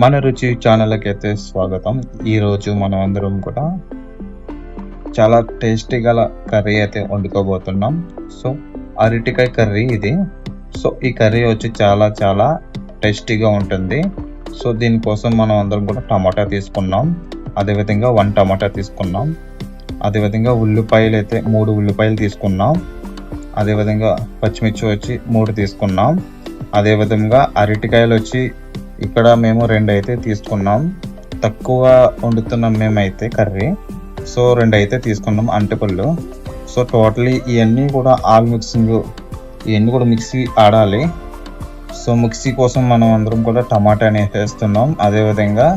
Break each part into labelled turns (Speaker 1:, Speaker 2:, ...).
Speaker 1: మన రుచి ఛానల్కి అయితే స్వాగతం. ఈరోజు మనం అందరం కూడా చాలా టేస్టీ గల కర్రీ అయితే వండుకోబోతున్నాం. సో అరటికాయ కర్రీ ఇది. సో ఈ కర్రీ వచ్చి చాలా చాలా టేస్టీగా ఉంటుంది. సో దీనికోసం మనం అందరం కూడా టమాటా తీసుకున్నాం, అదేవిధంగా 1 టమాటా తీసుకున్నాం, అదేవిధంగా ఉల్లిపాయలు అయితే 3 ఉల్లిపాయలు తీసుకున్నాం, అదేవిధంగా పచ్చిమిర్చి వచ్చి 3 తీసుకున్నాం, అదేవిధంగా అరటికాయలు వచ్చి ఇక్కడ మేము 2 అయితే తీసుకున్నాం. తక్కువ వండుతున్నాం మేమైతే కర్రీ. సో 2 అయితే తీసుకున్నాం అంటిపళ్ళు. సో టోటలీ ఇవన్నీ కూడా ఆల్ మిక్సింగ్, ఇవన్నీ కూడా మిక్సీ ఆడాలి. సో మిక్సీ కోసం మనం అందరం కూడా టమాటాని వేసేస్తున్నాం. అదేవిధంగా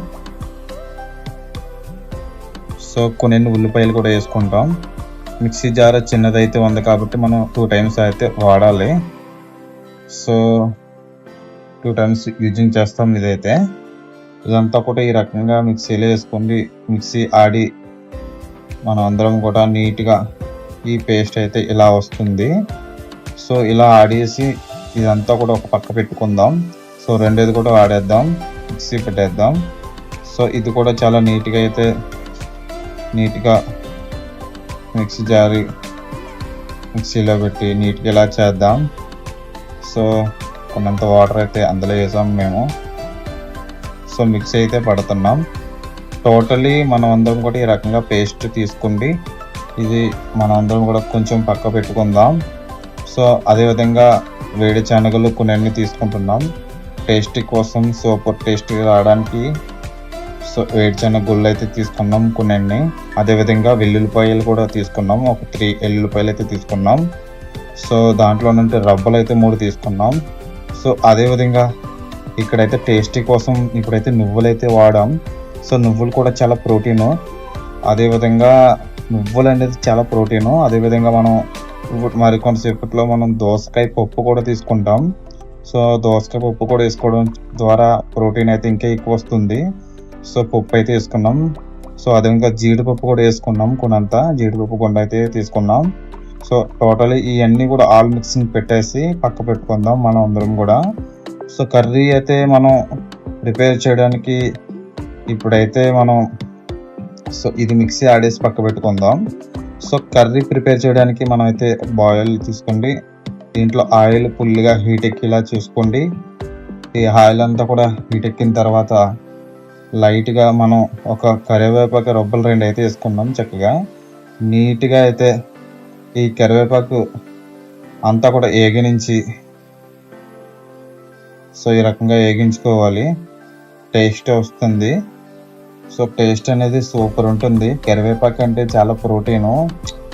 Speaker 1: సో కొన్ని ఉల్లిపాయలు కూడా వేసుకుంటాం. మిక్సీ జార్ చిన్నదైతే ఉంది కాబట్టి మనం 2 టైమ్స్ అయితే వాడాలి. సో 2 టైమ్స్ యూజింగ్ చేస్తాం. ఇదంతా కూడా ఈ రకంగా మిక్సీలో వేసుకోండి. మిక్సీ ఆడి మనం అందరం కూడా నీట్గా ఈ పేస్ట్ అయితే ఇలా వస్తుంది. సో ఇలా ఆడేసి ఇదంతా కూడా ఒక పక్క పెట్టుకుందాం. సో రెండేది కూడా ఆడేద్దాం, మిక్సీ పెట్టేద్దాం. సో ఇది కూడా చాలా నీట్గా మిక్సీ జారి మిక్సీలో పెట్టి నీట్గా ఇలా చేద్దాం. సో కొన్నంత వాటర్ అయితే అందులో వేసాం మేము. సో మిక్సీ అయితే పడుతున్నాం. టోటలీ మనం అందరం కూడా ఈ రకంగా పేస్ట్ తీసుకుండి ఇది మనం అందరం కూడా కొంచెం పక్క పెట్టుకుందాం. సో అదేవిధంగా వేడి శనగలు కొన్ని తీసుకుంటున్నాం టేస్ట్ కోసం. సూపర్ టేస్ట్ రావడానికి సో వేడి శనగ గుళ్ళు అయితే తీసుకున్నాం కొన్ని. అదేవిధంగా వెల్లుల్లిపాయలు కూడా తీసుకున్నాం, ఒక 3 వెల్లుల్లిపాయలు అయితే తీసుకున్నాం. సో దాంట్లో నుండి రవ్వలు అయితే 3 తీసుకున్నాం. సో అదేవిధంగా ఇక్కడైతే టేస్టీ కోసం ఇప్పుడైతే నువ్వులు అయితే వాడాం. సో నువ్వులు కూడా చాలా ప్రోటీను. అదేవిధంగా నువ్వులు అనేది చాలా ప్రోటీను. అదేవిధంగా మనం మరి కొంతసేపట్లో మనం దోసకాయ పప్పు కూడా తీసుకుంటాం. సో దోసకాయ పప్పు కూడా వేసుకోవడం ద్వారా ప్రోటీన్ అయితే ఇంకా ఎక్కువ వస్తుంది. సో పప్పు అయితే వేసుకున్నాం. సో అదేవిధంగా జీడిపప్పు కూడా వేసుకున్నాం, కొనంత జీడిపప్పు కొండ అయితే తీసుకున్నాం. సో టోటలీ ఇవన్నీ కూడా ఆల్ మిక్సింగ్ పెట్టేసి పక్క పెట్టుకుందాం మనం అందరం కూడా. సో కర్రీ అయితే మనం ప్రిపేర్ చేయడానికి ఇప్పుడైతే మనం సో ఇది మిక్సీ ఆడేసి పక్క పెట్టుకుందాం. సో కర్రీ ప్రిపేర్ చేయడానికి మనం అయితే బాయిల్ తీసుకోండి. దీంట్లో ఆయిల్ ఫుల్గా హీట్ ఎక్కేలా చూసుకోండి. ఈ ఆయిల్ అంతా కూడా హీట్ ఎక్కిన తర్వాత లైట్గా మనం ఒక కరివేపాకు రొబ్బలు 2 అయితే వేసుకున్నాం. చక్కగా నీట్గా అయితే ఈ కరివేపాకు అంతా కూడా ఏగించి సో ఈ రకంగా వేగించుకోవాలి. టేస్ట్ వస్తుంది. సో టేస్ట్ అనేది సూపర్ ఉంటుంది. కరివేపాకు అంటే చాలా ప్రోటీను,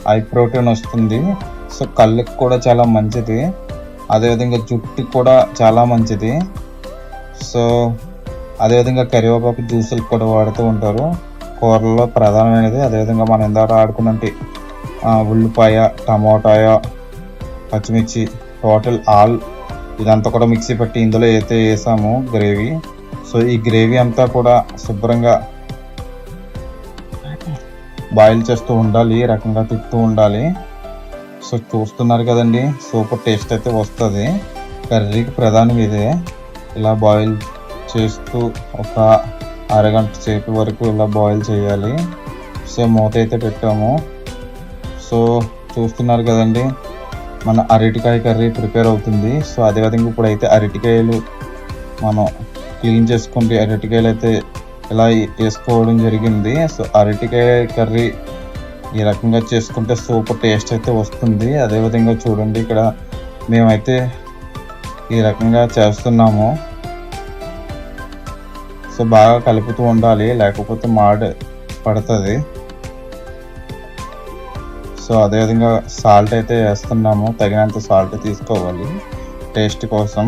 Speaker 1: హై ప్రోటీన్ వస్తుంది. సో కళ్ళకి కూడా చాలా మంచిది, అదేవిధంగా జుట్టుకి కూడా చాలా మంచిది. సో అదేవిధంగా కరివేపాకు జ్యూసులు కూడా వాడుతూ ఉంటారు కూరల్లో ప్రధానమైనది. అదేవిధంగా మనం ఇందాక ఆడుకున్నట్టు ఉల్లిపాయ, టమోటాయ, పచ్చిమిర్చి టోటల్ ఆల్ ఇదంతా కూడా మిక్సీ పట్టి ఇందులో అయితే వేసాము గ్రేవీ. సో ఈ గ్రేవీ అంతా కూడా శుభ్రంగా బాయిల్ చేస్తూ ఉండాలి, ఈ రకంగా తిప్పుతూ ఉండాలి. సో చూస్తున్నారు కదండి, సూపర్ టేస్ట్ అయితే వస్తుంది. కర్రీకి ప్రధానం ఇదే. ఇలా బాయిల్ చేస్తూ ఒక అరగంట సేపు వరకు ఇలా బాయిల్ చేయాలి. సో మూత అయితే పెట్టాము. సో చూస్తున్నారు కదండి, మన అరటికాయ కర్రీ ప్రిపేర్ అవుతుంది. సో అదేవిధంగా ఇప్పుడైతే అరటికాయలు మనం క్లీన్ చేసుకుంటే అరటికాయలు అయితే ఇలా వేసుకోవడం జరిగింది. సో అరటికాయ కర్రీ ఈ రకంగా చేసుకుంటే సూపర్ టేస్ట్ అయితే వస్తుంది. అదేవిధంగా చూడండి, ఇక్కడ మేమైతే ఈ రకంగా చేస్తున్నాము. సో బాగా కలుపుతూ ఉండాలి, లేకపోతే మాడి పడుతుంది. సో అదేవిధంగా సాల్ట్ అయితే వేస్తున్నాము, తగినంత సాల్ట్ తీసుకోవాలి టేస్ట్ కోసం.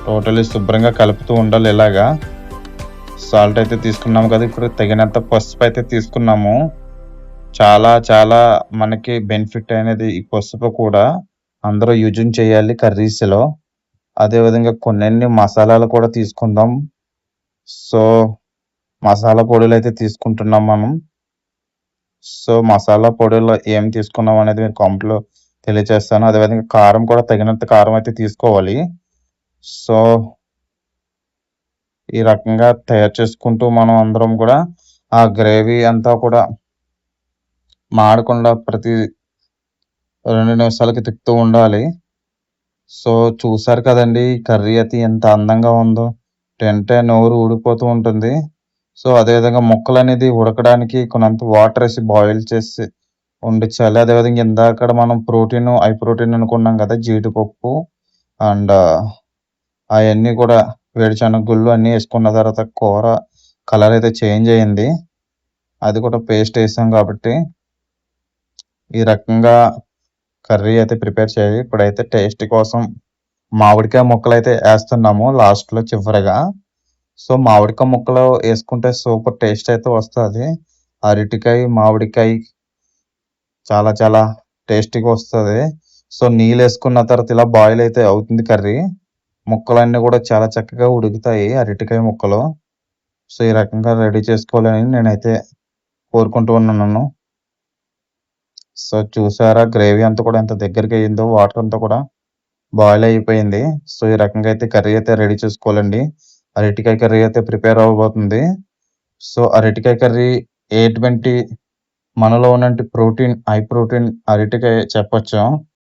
Speaker 1: టోటలీ శుభ్రంగా కలుపుతూ ఉండాలి. ఇలాగా సాల్ట్ అయితే తీసుకున్నాము కదా, ఇప్పుడు తగినంత పసుపు అయితే తీసుకున్నాము. చాలా చాలా మనకి బెనిఫిట్ అనేది ఈ పసుపు కూడా అందరూ యూజింగ్ చేయాలి కర్రీస్లో. అదేవిధంగా కొన్ని మసాలాలు కూడా తీసుకుందాం. సో మసాలా పొడులు అయితే తీసుకుంటున్నాం మనం. సో మసాలా పొడిలో ఏం తీసుకున్నాం అనేది మీకు కామెంట్లో తెలియజేస్తాను. అదేవిధంగా కారం కూడా తగినంత కారం అయితే తీసుకోవాలి. సో ఈ రకంగా తయారు చేసుకుంటూ మనం అందరం కూడా ఆ గ్రేవీ అంతా కూడా మాడకుండా ప్రతి 2 నిమిషాలకి తిప్పుతూ ఉండాలి. సో చూసారు కదండీ! కర్రీ అయితే ఎంత అందంగా ఉందో. తింటే నోరు ఊడిపోతూ ఉంటుంది. సో అదేవిధంగా ముక్కలనేది ఉడకడానికి కొన్నంత వాటరేసి బాయిల్ చేసి వండించాలి. అదేవిధంగా ఇందాకడ మనం హై ప్రోటీన్ అనుకున్నాం కదా! జీడిపప్పు అండ్ అయన్నీ కూడా వేరుశనగ గుళ్ళు అన్నీ యేసుకున్న తర్వాత కూర కలర్ అయితే చేంజ్ అయింది. అది కూడా పేస్ట్ యేసాం కాబట్టి ఈ రకంగా కర్రీ అయితే ప్రిపేర్ చేయాలి. ఇప్పుడైతే టేస్ట్ కోసం మామిడికాయ ముక్కలైతే యేస్తున్నాము లాస్ట్‌లో చివరగా. సో మామిడికాయ ముక్కలు యేసుకుంటే సూపర్ టేస్ట్ అయితే వస్తది. అరటికాయ, మామిడికాయ చాలా చాలా టేస్టీగా వస్తది. సో నీళ్ళేసుకున్న తర్వాత ఇలా బాయిల్ అయితే అవుతుంది కర్రీ. ముక్కలన్నీ కూడా చాలా చక్కగా ఉడుకుతాయి అరటికాయ ముక్కలు. సో ఈ రకంగా రెడీ చేసుకోవాలని నేనైతే కోరుకుంటూ ఉన్నాను. సో చూసారా గ్రేవీ అంతా కూడా ఎంత దగ్గరికయిందో వాటర్ అంతా కూడా బాయిల్ అయిపోయింది. సో ఈ రకంగా అయితే కర్రీ అయితే రెడీ చేసుకోవాలండి. అరటికాయ కర్రీ అయితే ప్రిపేర్ అవ్వబోతుంది. సో అరటికాయ కర్రీ ఎటువంటి మనలో ఉన్నంటి హై ప్రోటీన్ అరటికాయ చెప్పొచ్చు.